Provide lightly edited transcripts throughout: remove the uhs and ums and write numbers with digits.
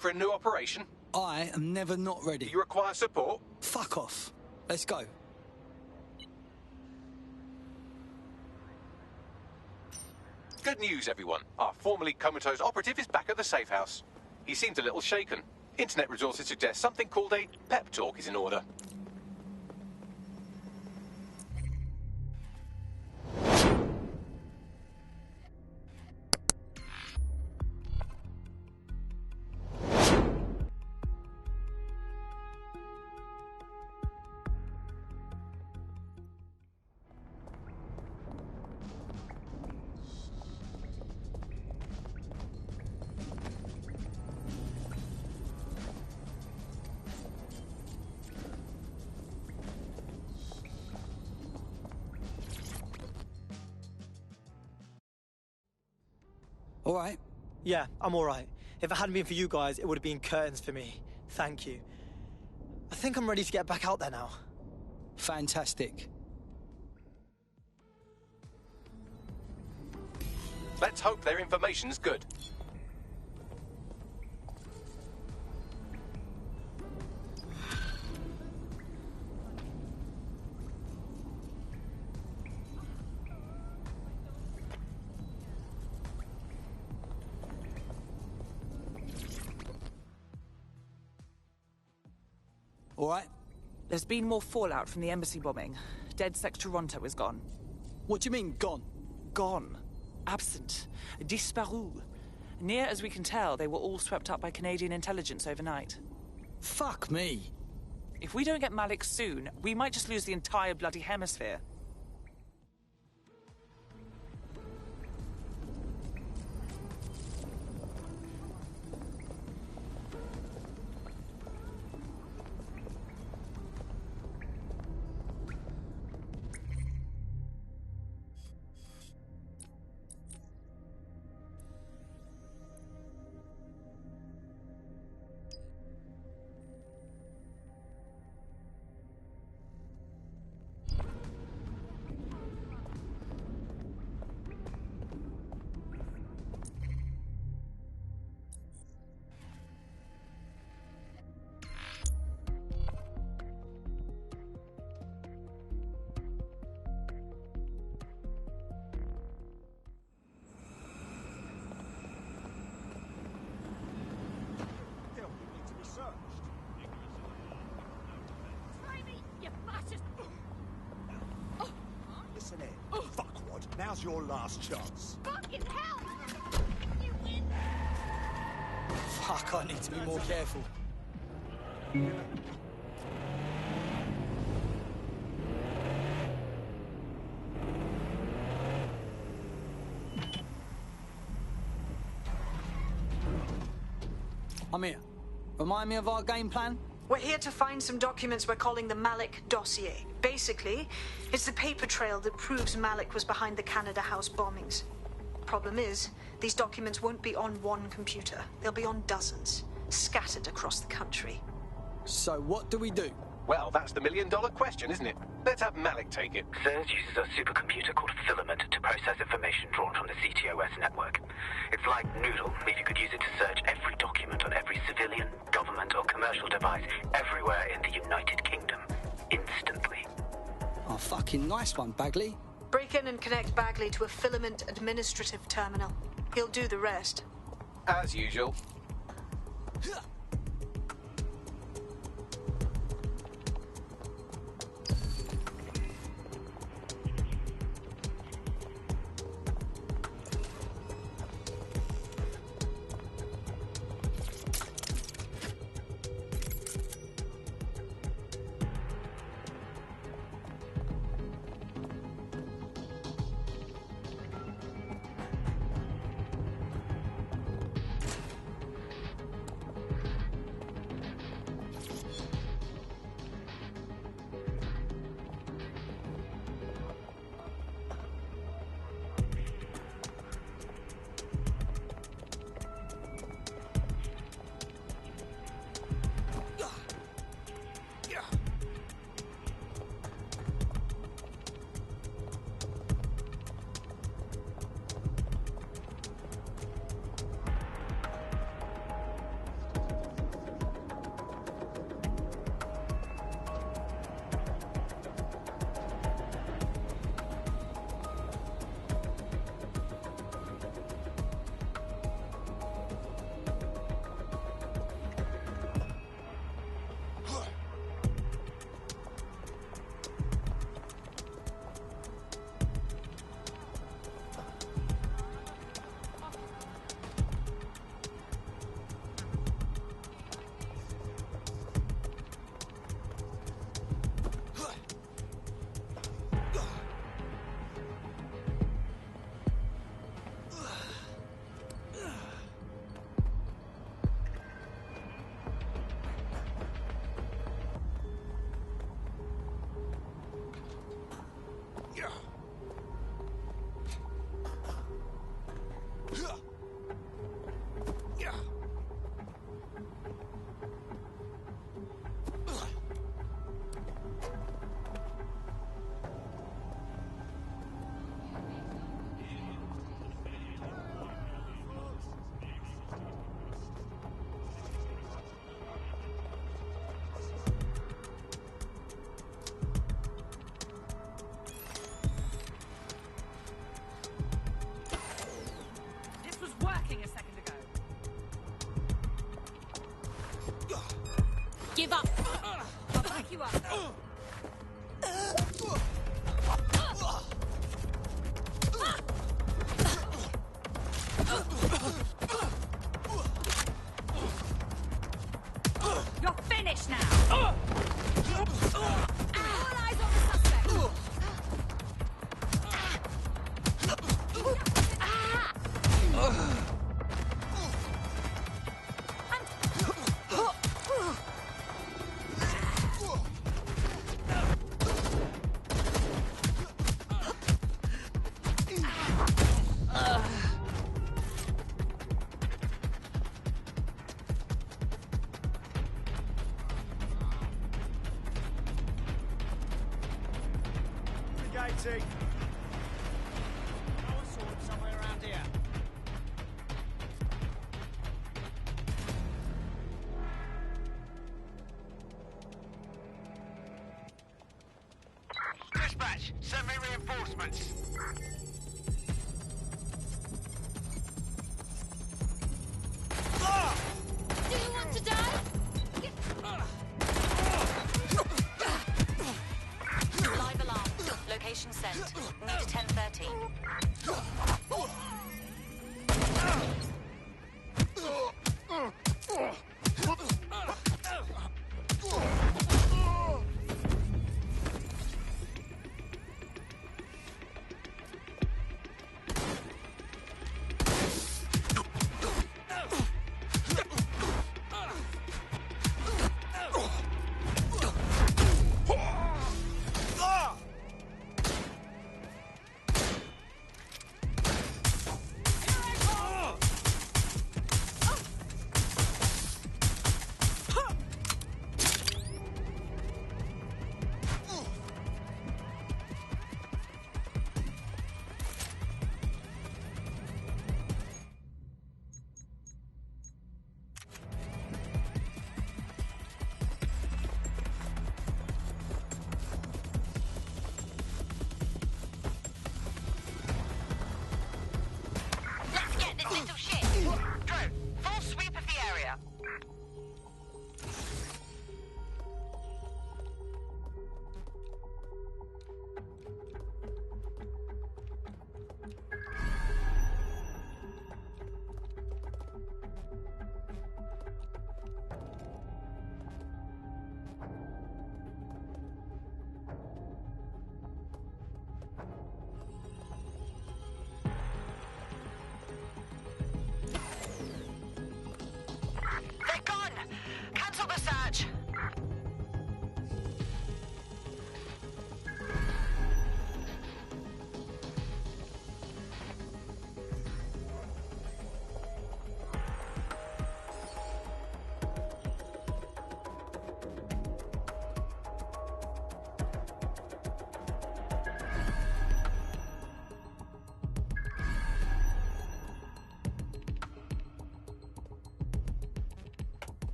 for a new operation? I am never not ready. You require support? Fuck off. Let's go. Good news, everyone. Our formerly comatose operative is back at the safe house. He seemed a little shaken. Internet resources suggest something called a pep talk is in order. All right. Yeah, I'm all right. If it hadn't been for you guys, it would have been curtains for me. Thank you. I think I'm ready to get back out there now. Fantastic. Let's hope their information's good. All right. There's been more fallout from the embassy bombing. DedSec Toronto is gone. What do you mean, gone? Gone. Absent. Disparu. Near as we can tell, they were all swept up by Canadian intelligence overnight. Fuck me. If we don't get Malik soon, we might just lose the entire bloody hemisphere. Now's your last chance. Fucking hell! Fuck, I need to be more careful. I'm here. Remind me of our game plan? We're here to find some documents we're calling the Malik dossier. Basically, it's the paper trail that proves Malik was behind the Canada House bombings. Problem is, these documents won't be on one computer. They'll be on dozens, scattered across the country. So what do we do? Well, that's the million-dollar question, isn't it? Let's have Malik take it. CERS uses a supercomputer called Filament to process information drawn from the CTOS network. It's like Noodle, if you could use it to search every document on every civilian, government or commercial device everywhere in the United Kingdom, instantly. Oh, fucking nice one, Bagley. Break in and connect Bagley to a Filament administrative terminal. He'll do the rest. As usual. pick you up. You're finished now. All eyes on the suspect. Brigating. No one saw him somewhere around here. Dispatch, send me reinforcements. Do you want to die? Live alarm. Location sent. Need a 1013. Let's get this little shit. Drone, full sweep of the area. They're gone! Cancel the search!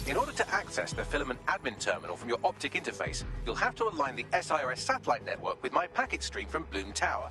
In order to access the filament admin terminal from your optic interface, you'll have to align the SIRS satellite network with my packet stream from Bloom Tower.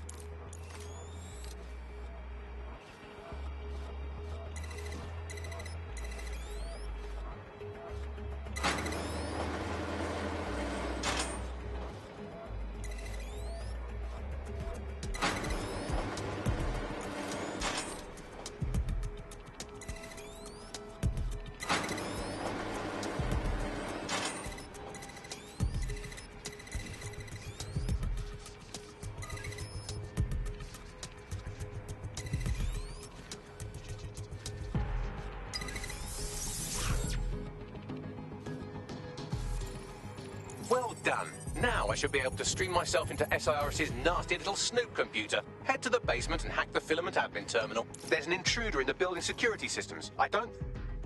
Well done. Now I should be able to stream myself into SIRS's nasty little snoop computer, head to the basement and hack the filament admin terminal. There's an intruder in the building security systems.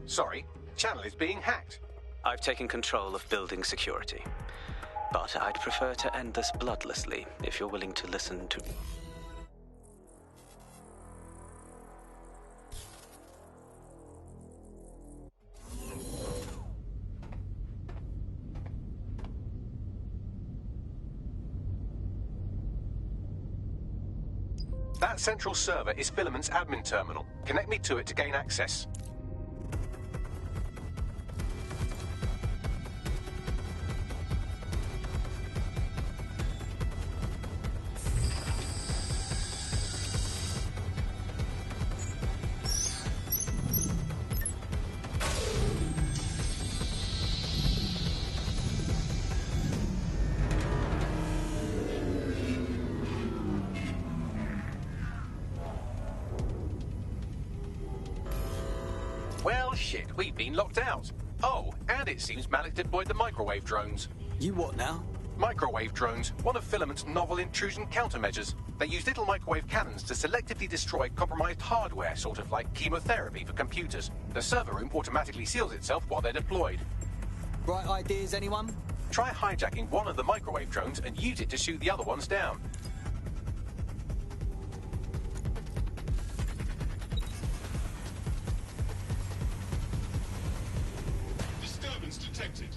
Sorry, channel is being hacked. I've taken control of building security. But I'd prefer to end this bloodlessly, if you're willing to listen to... That central server is Filament's admin terminal. Connect me to it to gain access. Well, shit, we've been locked out. Oh, and it seems Malik deployed the microwave drones. You what now? Microwave drones, one of Filament's novel intrusion countermeasures. They use little microwave cannons to selectively destroy compromised hardware, sort of like chemotherapy for computers. The server room automatically seals itself while they're deployed. Bright ideas, anyone? Try hijacking one of the microwave drones and use it to shoot the other ones down. Disturbance detected.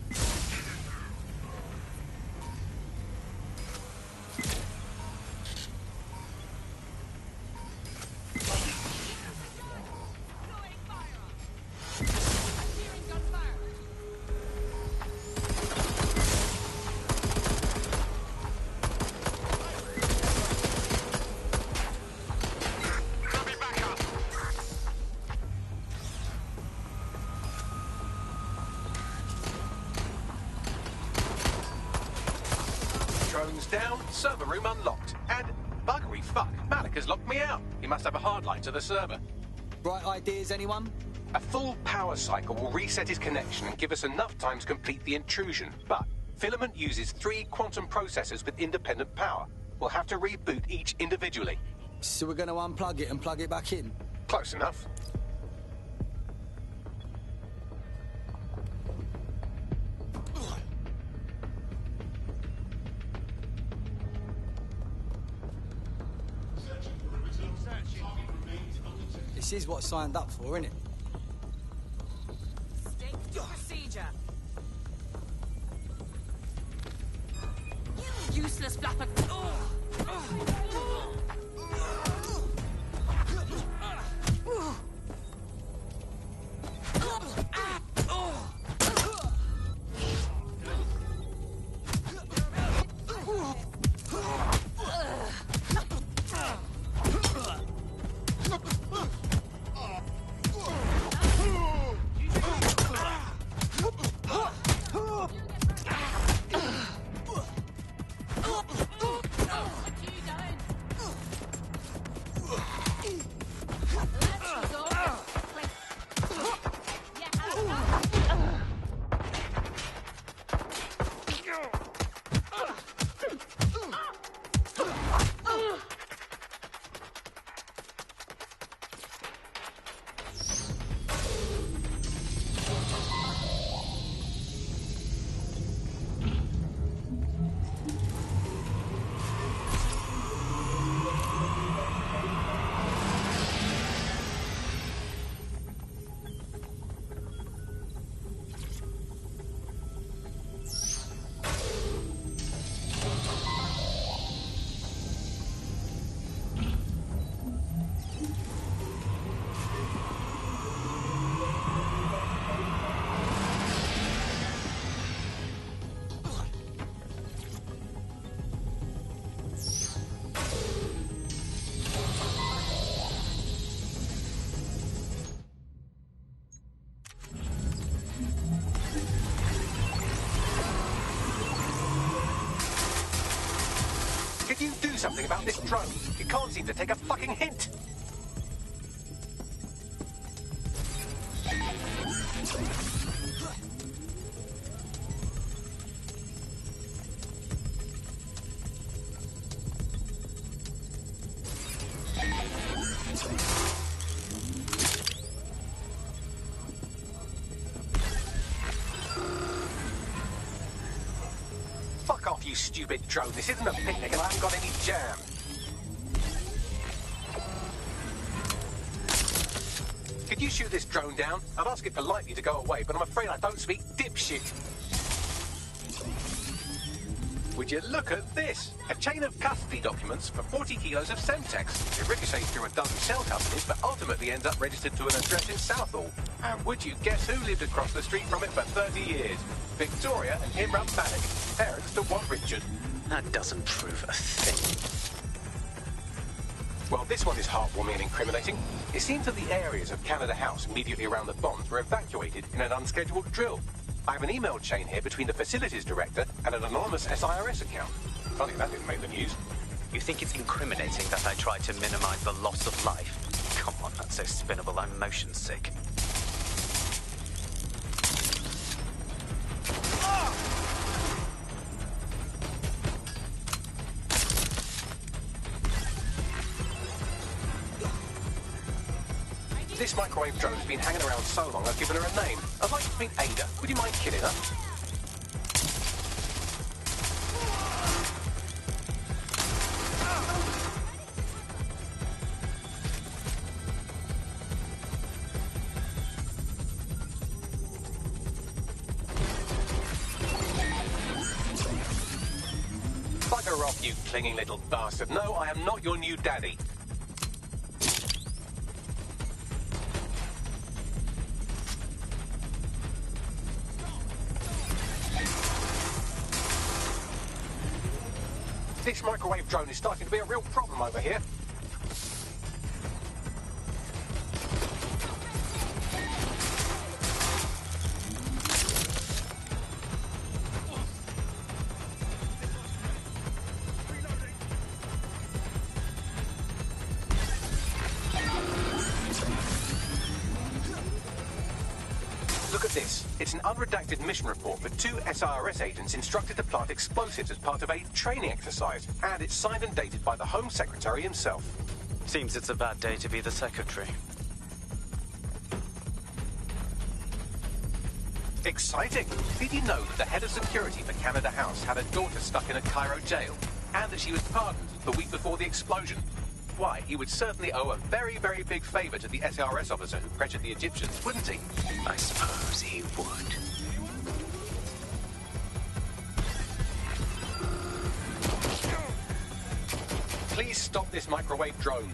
Drones down, server room unlocked. And buggery fuck, Malik has locked me out. He must have a hard line to the server. Bright ideas, anyone? A full power cycle will reset his connection and give us enough time to complete the intrusion. But Filament uses 3 quantum processors with independent power. We'll have to reboot each individually. So we're going to unplug it and plug it back in? Close enough. This is what I signed up for, isn't it? Stick to procedure. You useless flapper. Can you do something about this drone? It can't seem to take a fucking hint. you stupid drone. This isn't a picnic and I haven't got any jam. Could you shoot this drone down? I'd ask it politely to go away, but I'm afraid I don't speak dipshit. Would you look at this? A chain of custody documents for 40 kilos of Semtex. It ricochets through a dozen shell companies, but ultimately ends up registered to an address in Southall. And would you guess who lived across the street from it for 30 years? Victoria and Imran Malik, parents to one Richard. That doesn't prove a thing. Well, this one is heartwarming and incriminating. It seems that the areas of Canada House immediately around the bombs were evacuated in an unscheduled drill. I have an email chain here between the facilities director and an anonymous SIRS account. Funny that didn't make the news. You think it's incriminating that I tried to minimize the loss of life? Come on, that's so spinnable, I'm motion sick. This microwave drone has been hanging around so long I've given her a name. I'd like to meet Ada. Would you mind killing her? Bugger off, you clinging little bastard. No, I am not your new daddy. This microwave drone is starting to be a real problem over here. Look at this. It's an unredacted mission report for 2 SIRS agents instructed to plant explosives as part of a training exercise. And it's signed and dated by the Home Secretary himself. Seems it's a bad day to be the secretary. Exciting! Did you know that the head of security for Canada House had a daughter stuck in a Cairo jail? And that she was pardoned the week before the explosion? Why, he would certainly owe a very, very big favour to the SRS officer who pressured the Egyptians, wouldn't he? I suppose he would. Please stop this microwave drone.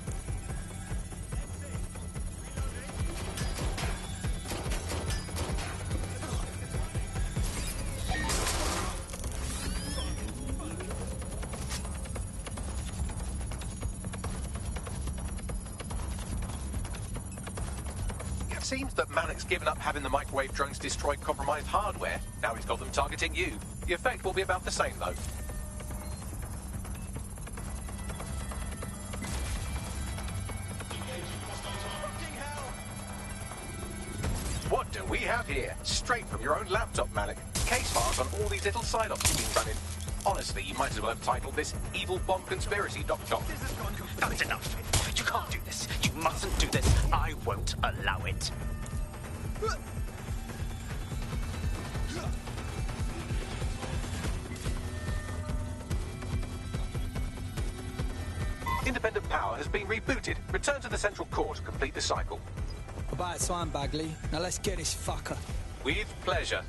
It seems that Malik's given up having the microwave drones destroy compromised hardware. Now he's got them targeting you. The effect will be about the same, though. What do we have here? Straight from your own laptop, Malik. Case files on all these little side-ops you've been running. Honestly, you might as well have titled this Evil Bomb Conspiracy, Doc. That's enough. You can't do this. You mustn't do this. I won't allow it. Independent power has been rebooted. Return to the central core to complete the cycle. About time, Bagley. Now let's get this fucker. With pleasure.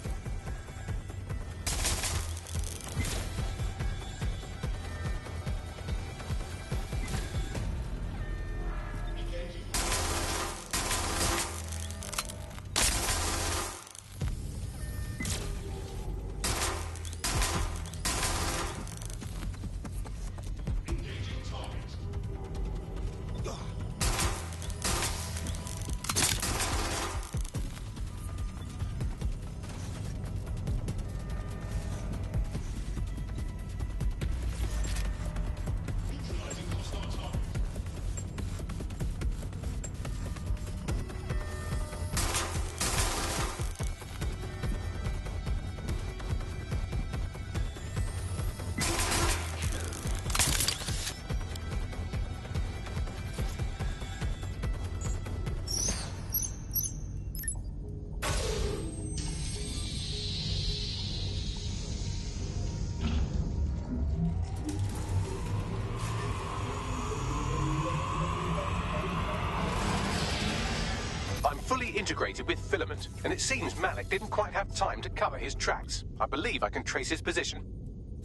integrated with Filament, and it seems Malik didn't quite have time to cover his tracks. I believe I can trace his position.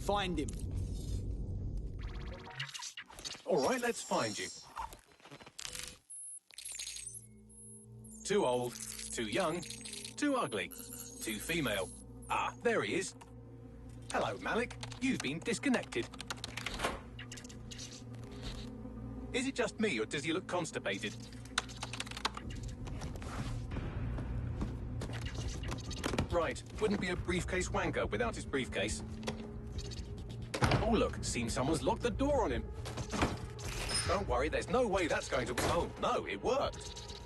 Find him. All right, let's find you. Too old, too young, too ugly, too female. Ah, there he is. Hello, Malik. You've been disconnected. Is it just me, or does he look constipated? Right, wouldn't be a briefcase wanker without his briefcase. Oh look, seems someone's locked the door on him. Don't worry, there's no way that's going to... Oh, no, it worked.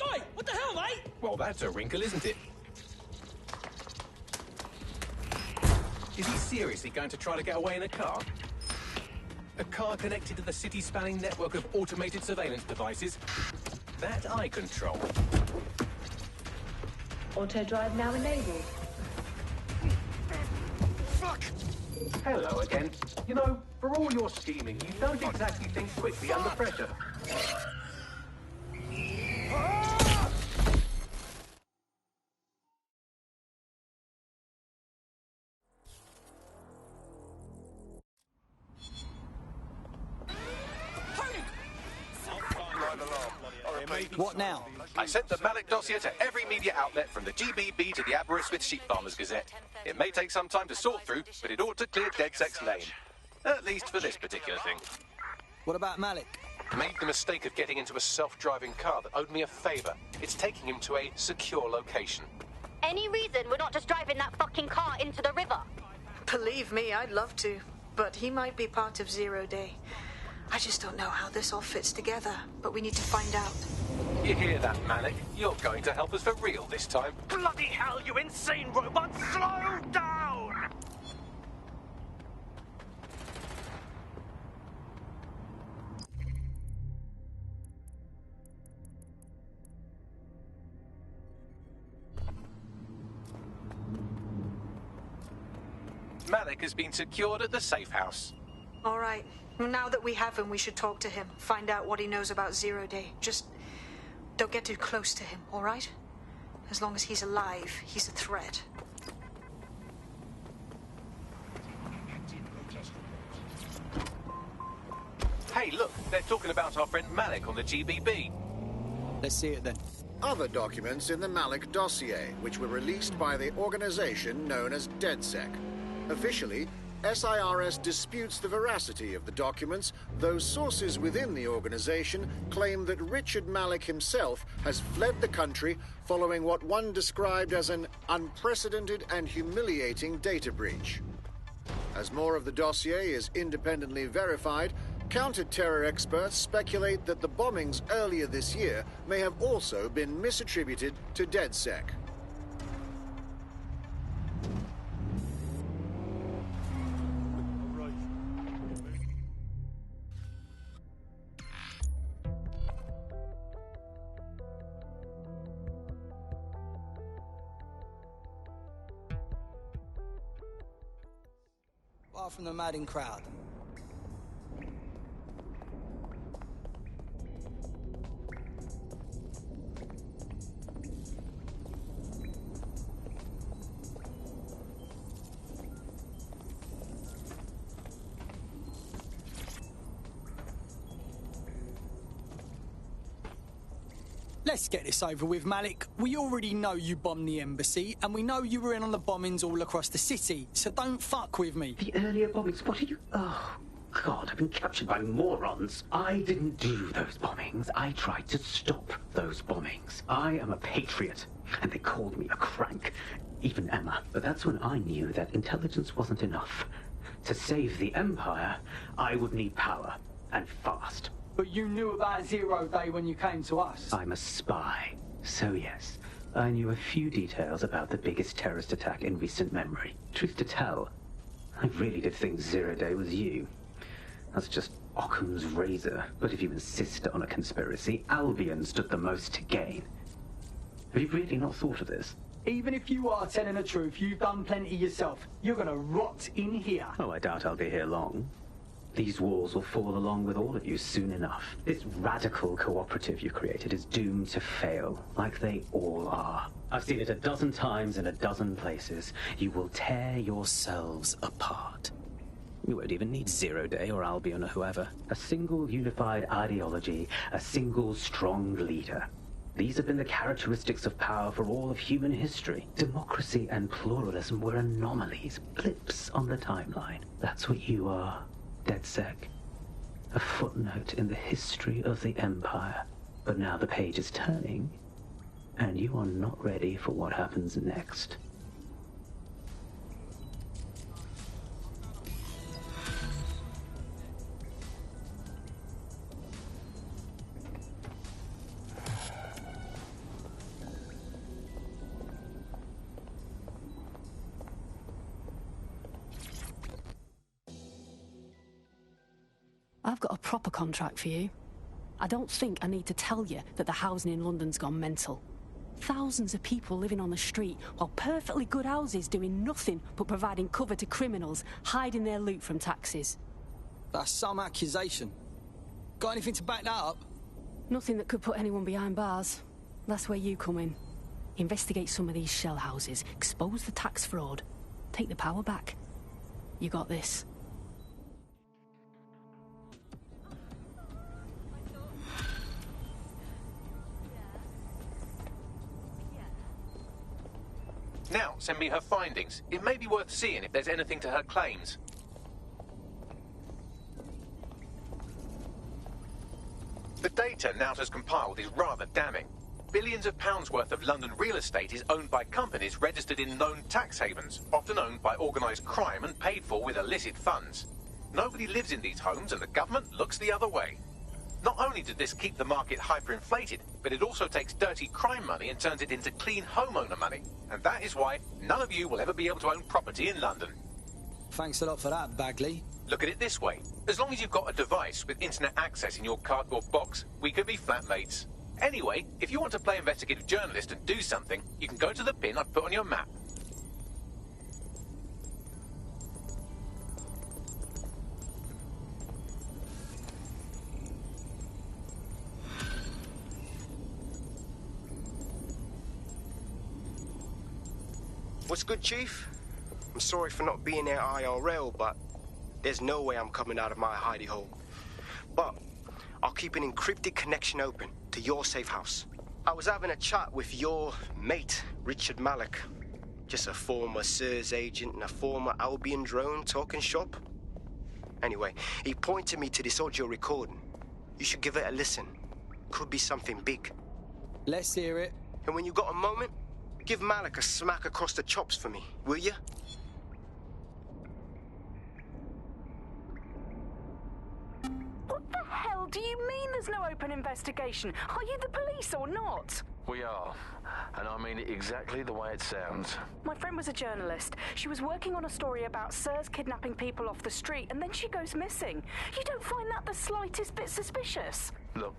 Oi, what the hell, mate? Well, that's a wrinkle, isn't it? Is he seriously going to try to get away in a car? A car connected to the city-spanning network of automated surveillance devices? That I control. Auto drive now enabled. Fuck! Hello again. You know, for all your scheming, you don't exactly think quickly under pressure. What now? I sent the Malik dossier to every media outlet from the GBB to the Aberystwyth Sheep Farmers Gazette. It may take some time to sort through, but it ought to clear DedSec's name. At least for this particular thing. What about Malik? Made the mistake of getting into a self-driving car that owed me a favour. It's taking him to a secure location. Any reason we're not just driving that fucking car into the river? Believe me, I'd love to. But he might be part of Zero Day. I just don't know how this all fits together, but we need to find out. You hear that, Malik? You're going to help us for real this time. Bloody hell, you insane robot! Slow down! Malik has been secured at the safe house. All right. Now that we have him, we should talk to him. Find out what he knows about Zero Day. Just don't get too close to him, all right? As long as he's alive, he's a threat. Hey, look, they're talking about our friend Malik on the GBB. Let's see it then. Other documents in the Malik dossier, which were released by the organization known as DedSec. Officially, SIRS disputes the veracity of the documents, though sources within the organization claim that Richard Malik himself has fled the country following what one described as an unprecedented and humiliating data breach. As more of the dossier is independently verified, counter-terror experts speculate that the bombings earlier this year may have also been misattributed to DedSec. Far from the madding crowd. Let's get this over with, Malik. We already know you bombed the embassy, and we know you were in on the bombings all across the city, so don't fuck with me. The earlier bombings? What are you... Oh, God, I've been captured by morons. I didn't do those bombings. I tried to stop those bombings. I am a patriot, and they called me a crank. Even Emma. But that's when I knew that intelligence wasn't enough. To save the Empire, I would need power, and fast. But you knew about Zero Day when you came to us. I'm a spy, so yes, I knew a few details about the biggest terrorist attack in recent memory. Truth to tell, I really did think Zero Day was you. That's just Occam's razor, but if you insist on a conspiracy, Albion stood the most to gain. Have you really not thought of this? Even if you are telling the truth, you've done plenty yourself. You're gonna rot in here. Oh, I doubt I'll be here long. These walls will fall along with all of you soon enough. This radical cooperative you created is doomed to fail, like they all are. I've seen it a dozen times in a dozen places. You will tear yourselves apart. You won't even need Zero Day or Albion or whoever. A single unified ideology, a single strong leader. These have been the characteristics of power for all of human history. Democracy and pluralism were anomalies, blips on the timeline. That's what you are, DedSec. A footnote in the history of the Empire. But now the page is turning, and you are not ready for what happens next. I've got a proper contract for you. I don't think I need to tell you that the housing in London's gone mental. Thousands of people living on the street, while perfectly good houses doing nothing but providing cover to criminals, hiding their loot from taxes. That's some accusation. Got anything to back that up? Nothing that could put anyone behind bars. That's where you come in. Investigate some of these shell houses, expose the tax fraud, take the power back. You got this. Now, send me her findings. It may be worth seeing if there's anything to her claims. The data Nout has compiled is rather damning. Billions of pounds worth of London real estate is owned by companies registered in known tax havens, often owned by organised crime and paid for with illicit funds. Nobody lives in these homes and the government looks the other way. Not only did this keep the market hyperinflated, but it also takes dirty crime money and turns it into clean homeowner money. And that is why none of you will ever be able to own property in London. Thanks a lot for that, Bagley. Look at it this way. As long as you've got a device with internet access in your cardboard box, we could be flatmates. Anyway, if you want to play investigative journalist and do something, you can go to the pin I've put on your map. What's good, Chief? I'm sorry for not being there IRL, but there's no way I'm coming out of my hidey hole. But I'll keep an encrypted connection open to your safe house. I was having a chat with your mate, Richard Malik. Just a former SIRS agent and a former Albion drone talking shop. Anyway, he pointed me to this audio recording. You should give it a listen. Could be something big. Let's hear it. And when you got a moment, give Malik a smack across the chops for me, will you? What the hell do you mean there's no open investigation? Are you the police or not? We are. And I mean it exactly the way it sounds. My friend was a journalist. She was working on a story about SIRS kidnapping people off the street, and then she goes missing. You don't find that the slightest bit suspicious? Look,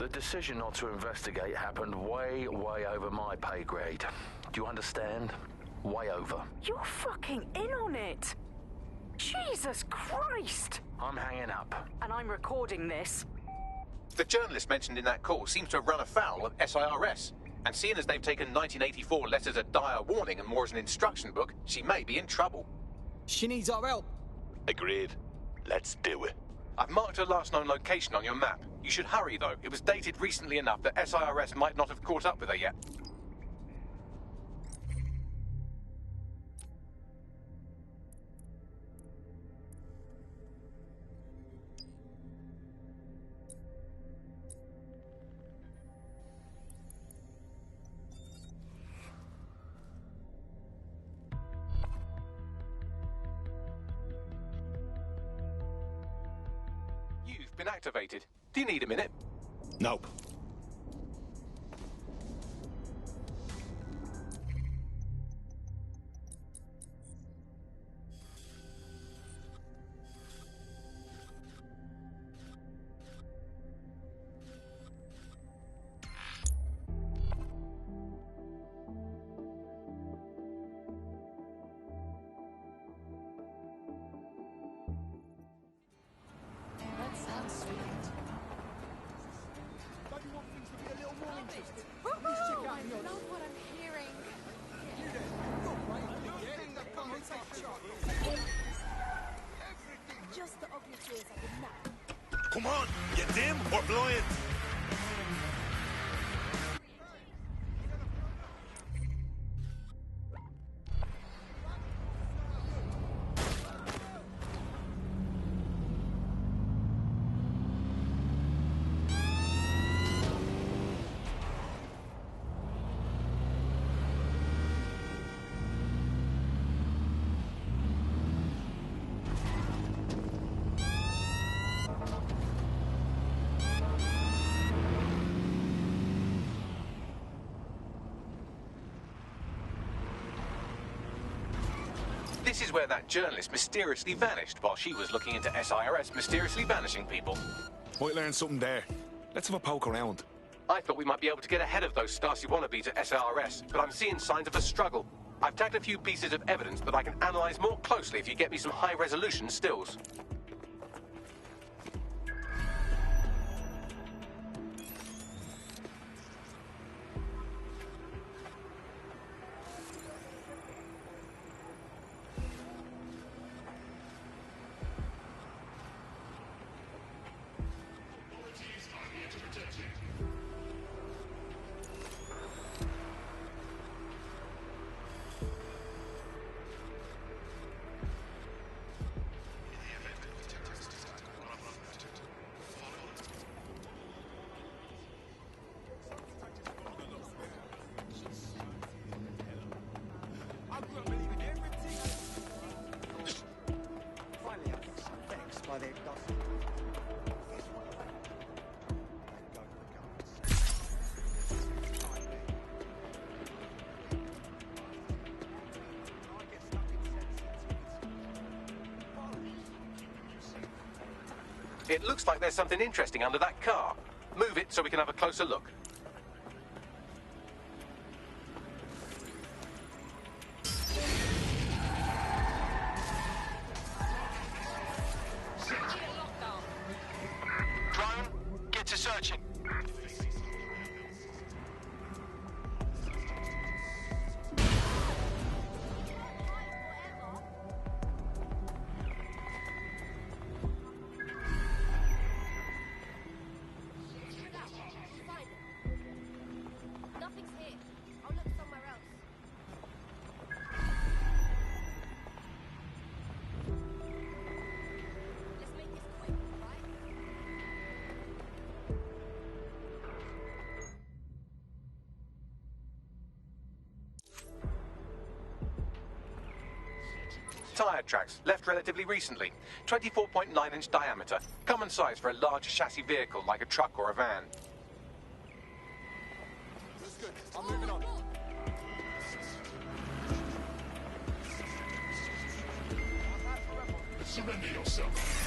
the decision not to investigate happened way, way over my pay grade. Do you understand? Way over. You're fucking in on it. Jesus Christ! I'm hanging up. And I'm recording this. The journalist mentioned in that call seems to have run afoul of SIRS. And seeing as they've taken 1984 less as a dire warning and more as an instruction book, she may be in trouble. She needs our help. Agreed. Let's do it. I've marked her last known location on your map. You should hurry, though. It was dated recently enough that SIRS might not have caught up with her yet. You've been activated. Do you need a minute? Nope. Come on, you dim or blind? This is where that journalist mysteriously vanished while she was looking into SIRS mysteriously vanishing people. Might learn something there. Let's have a poke around. I thought we might be able to get ahead of those Stasi wannabes at SIRS, but I'm seeing signs of a struggle. I've tagged a few pieces of evidence that I can analyze more closely if you get me some high-resolution stills. It looks like there's something interesting under that car. Move it so we can have a closer look. Drone, get to searching. Tyre tracks, left relatively recently. 24.9-inch diameter. Common size for a large chassis vehicle like a truck or a van. That's good. I'm moving on. Surrender yourself.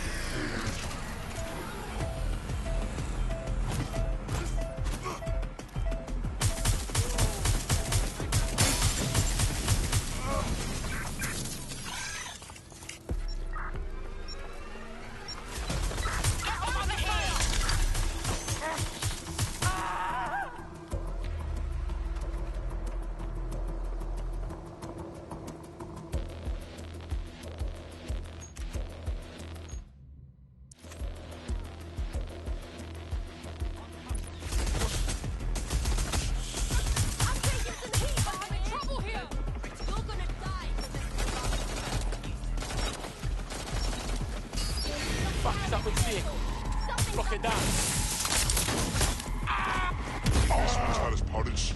Up with the vehicle. Block it down. This one's hot as pottage.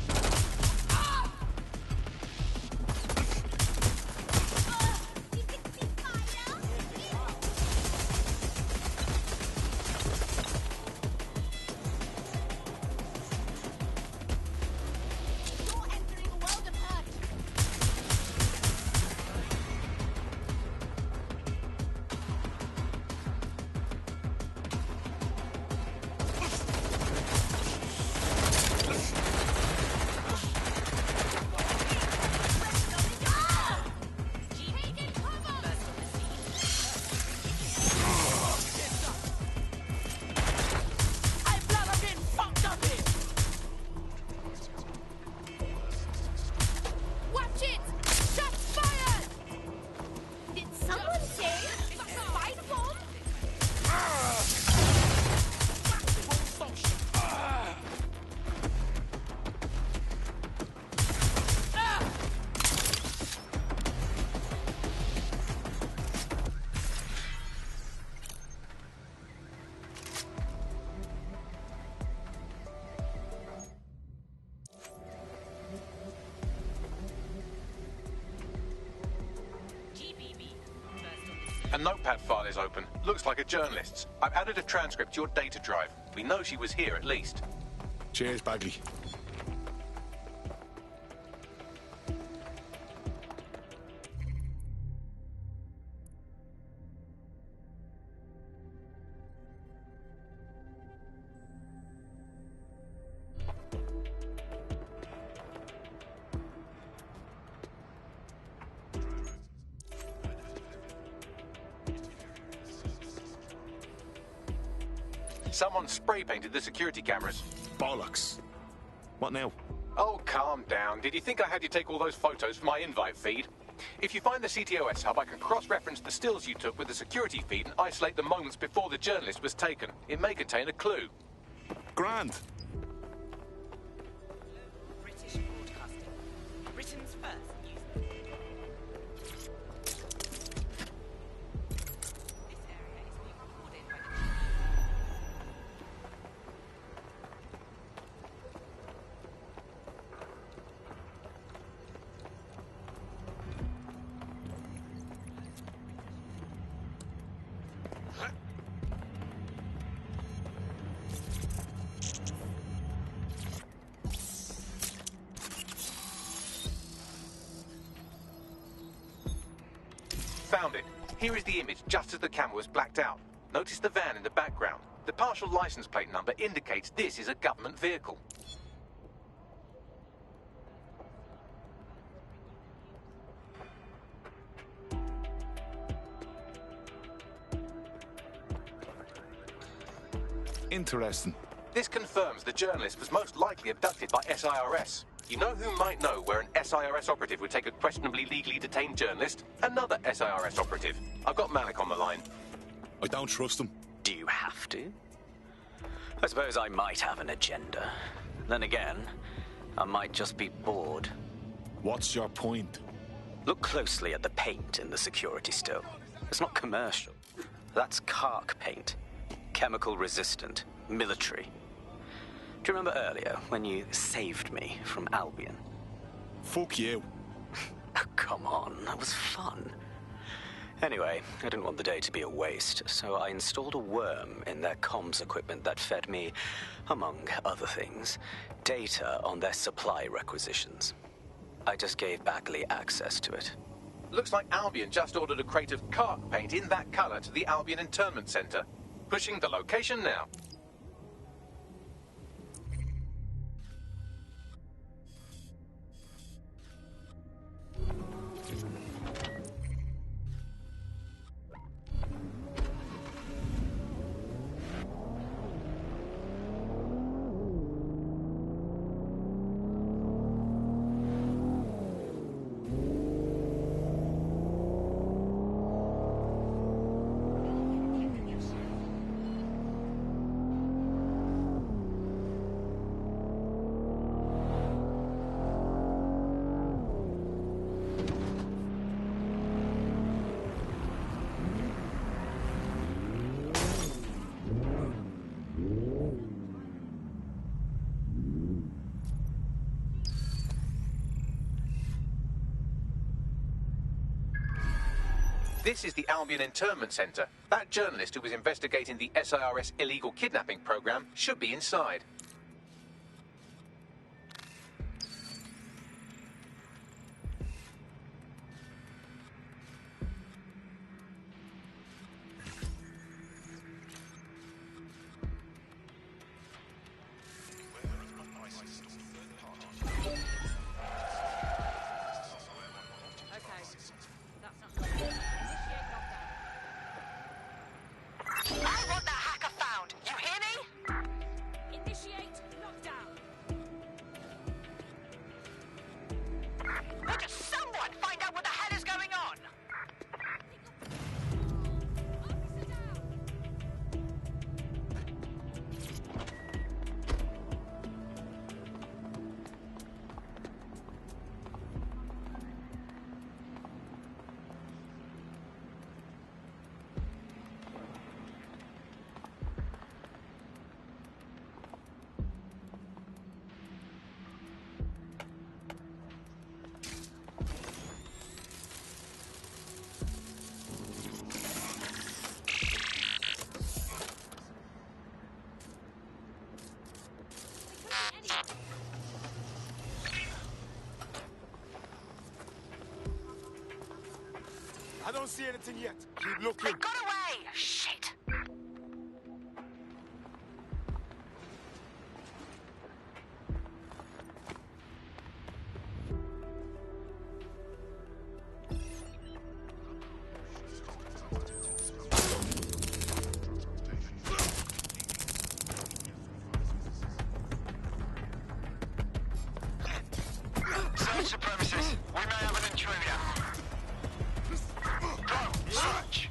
A notepad file is open. Looks like a journalist's. I've added a transcript to your data drive. We know she was here at least. Cheers, Bagley. Someone spray painted the security cameras. Bollocks. What now? Oh, calm down. Did you think I had you take all those photos for my invite feed? If you find the CTOS hub, I can cross-reference the stills you took with the security feed and isolate the moments before the journalist was taken. It may contain a clue. Grand. British Broadcasting. Britain's first news. This area is being recorded by the... Found it. Here is the image just as the camera was blacked out. Notice the van in the background. The partial license plate number indicates this is a government vehicle. Interesting. This confirms the journalist was most likely abducted by SIRS. You know who might know where an SIRS operative would take a questionably legally detained journalist? Another SIRS operative. I've got Malik on the line. I don't trust him. Do you have to? I suppose I might have an agenda. Then again, I might just be bored. What's your point? Look closely at the paint in the security still. It's not commercial. That's Kark paint. Chemical resistant. Military. Do you remember earlier when you saved me from Albion? Fuck you. Oh, come on, that was fun. Anyway, I didn't want the day to be a waste, so I installed a worm in their comms equipment that fed me, among other things, data on their supply requisitions. I just gave Bagley access to it. Looks like Albion just ordered a crate of Kark paint in that colour to the Albion Internment Centre. Pushing the location now. This is the Albion Internment Centre. That journalist who was investigating the SIRS illegal kidnapping program should be inside. Initiate I don't see anything yet. Keep looking. They got away! Shit! Search the premises. We may have an intruder. Go! Search!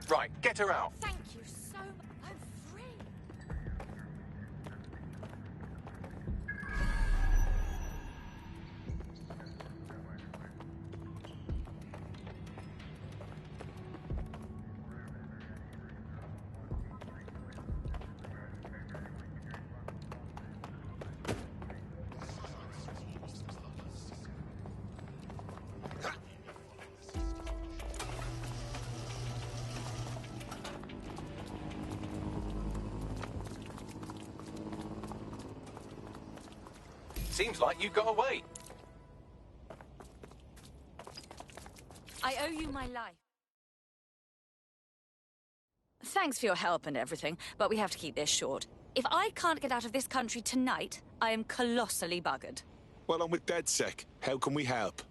Right, get her out. Thank you so much. I'm free. Seems like you got away. I owe you my life. Thanks for your help and everything, but we have to keep this short. If I can't get out of this country tonight, I am colossally buggered. Well, I'm with DedSec. How can we help?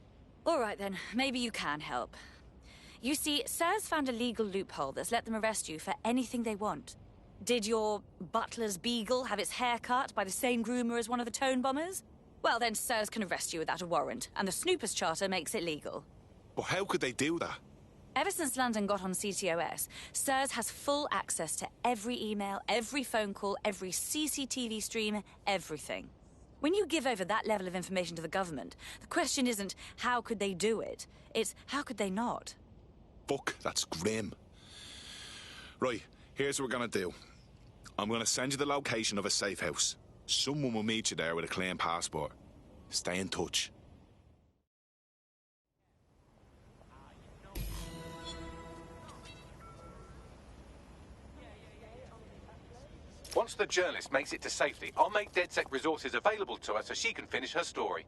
All right then, maybe you can help. You see, SIRS found a legal loophole that's let them arrest you for anything they want. Did your butler's beagle have its hair cut by the same groomer as one of the tone bombers? Well, then SIRS can arrest you without a warrant, and the Snoopers Charter makes it legal. But how could they do that? Ever since London got on CTOS, SIRS has full access to every email, every phone call, every CCTV stream, everything. When you give over that level of information to the government, the question isn't how could they do it, it's how could they not? Fuck, that's grim. Right, here's what we're gonna do. I'm gonna send you the location of a safe house. Someone will meet you there with a clean passport. Stay in touch. Once the journalist makes it to safety, I'll make DedSec resources available to her so she can finish her story.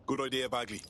Good idea, Bagley.